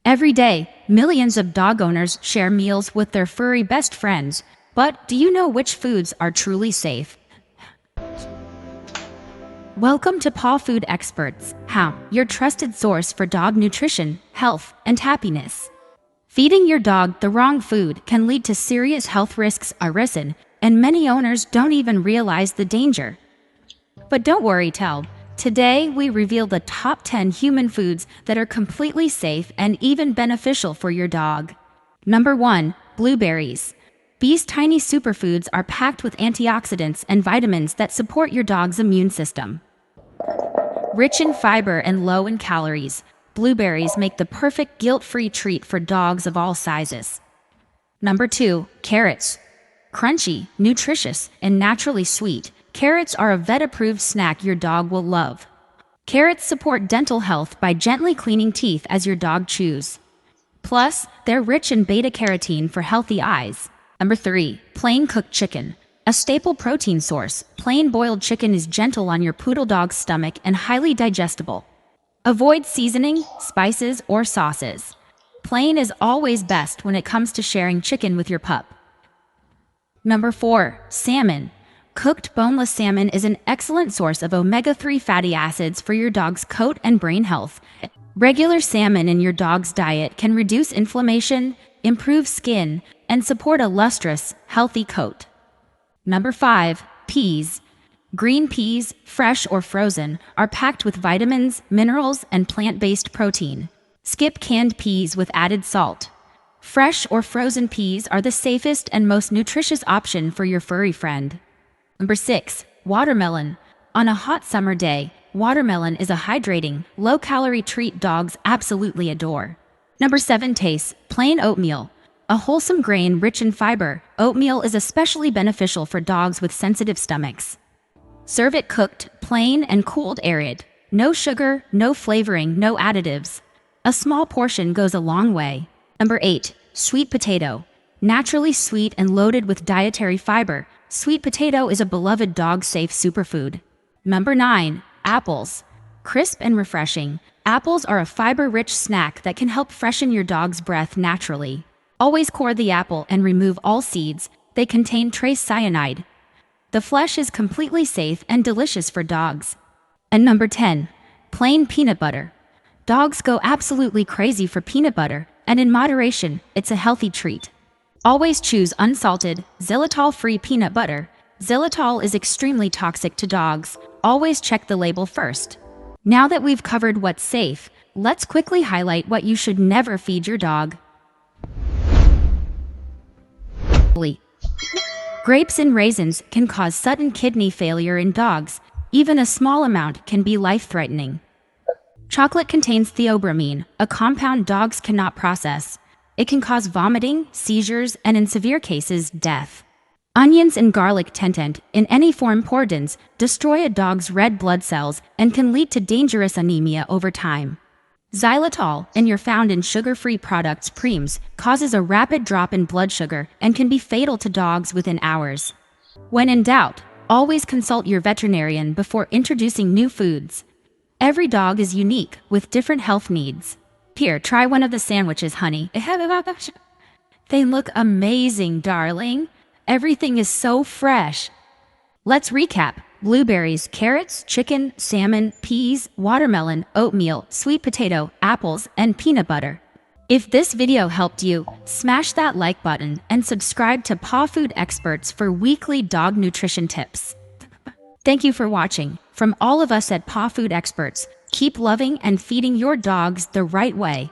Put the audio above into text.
Every day, millions of dog owners share meals with their furry best friends. But do you know which foods are truly safe? Welcome to PawFoodExperts, your trusted source for dog nutrition, health, and happiness. Feeding your dog the wrong food can lead to serious health risks arisen, and many owners don't even realize the danger. But don't worry, today we reveal the top 10 human foods that are completely safe and even beneficial for your dog. Number 1. Blueberries. These tiny superfoods are packed with antioxidants and vitamins that support your dog's immune system. Rich in fiber and low in calories, blueberries make the perfect guilt-free treat for dogs of all sizes. Number 2. Carrots. Crunchy, nutritious, and naturally sweet, carrots are a vet-approved snack your dog will love. Carrots support dental health by gently cleaning teeth as your dog chews. Plus, they're rich in beta-carotene for healthy eyes. Number 3. Plain cooked chicken. A staple protein source, plain boiled chicken is gentle on your poodle dog's stomach and highly digestible. Avoid seasoning, spices, or sauces. Plain is always best when it comes to sharing chicken with your pup. Number 4. Salmon. Cooked boneless salmon is an excellent source of omega-3 fatty acids for your dog's coat and brain health. Regular salmon in your dog's diet can reduce inflammation, improve skin, and support a lustrous, healthy coat. Number 5. Peas. Green peas, fresh or frozen, are packed with vitamins, minerals, and plant-based protein. Skip canned peas with added salt. Fresh or frozen peas are the safest and most nutritious option for your furry friend. Number 6. Watermelon. On a hot summer day, watermelon is a hydrating, low-calorie treat dogs absolutely adore. Number 7. Tastes. Plain oatmeal. A wholesome grain rich in fiber, oatmeal is especially beneficial for dogs with sensitive stomachs. Serve it cooked, plain, and cooled arid. No sugar, no flavoring, no additives. A small portion goes a long way. Number 8. Sweet potato. Naturally sweet and loaded with dietary fiber, sweet potato is a beloved dog-safe superfood. Number 9. Apples. Crisp and refreshing, apples are a fiber-rich snack that can help freshen your dog's breath naturally. Always core the apple and remove all seeds. They contain trace cyanide. The flesh is completely safe and delicious for dogs. And number 10. Plain peanut butter. Dogs go absolutely crazy for peanut butter, and in moderation, it's a healthy treat. Always choose unsalted, xylitol-free peanut butter. Xylitol is extremely toxic to dogs. Always check the label first. Now that we've covered what's safe, let's quickly highlight what you should never feed your dog. Grapes and raisins can cause sudden kidney failure in dogs. Even a small amount can be life-threatening. Chocolate contains theobromine, a compound dogs cannot process. It can cause vomiting, seizures, and in severe cases, death. Onions and garlic content, in any form poisons, destroy a dog's red blood cells and can lead to dangerous anemia over time. Xylitol, found in sugar-free products preems, causes a rapid drop in blood sugar and can be fatal to dogs within hours. When in doubt, always consult your veterinarian before introducing new foods. Every dog is unique, with different health needs. Here, try one of the sandwiches, honey. They look amazing, darling. Everything is so fresh. Let's recap. Blueberries, carrots, chicken, salmon, peas, watermelon, oatmeal, sweet potato, apples, and peanut butter. If this video helped you, smash that like button and subscribe to PawFoodExperts for weekly dog nutrition tips. Thank you for watching. From all of us at PawFoodExperts, keep loving and feeding your dogs the right way.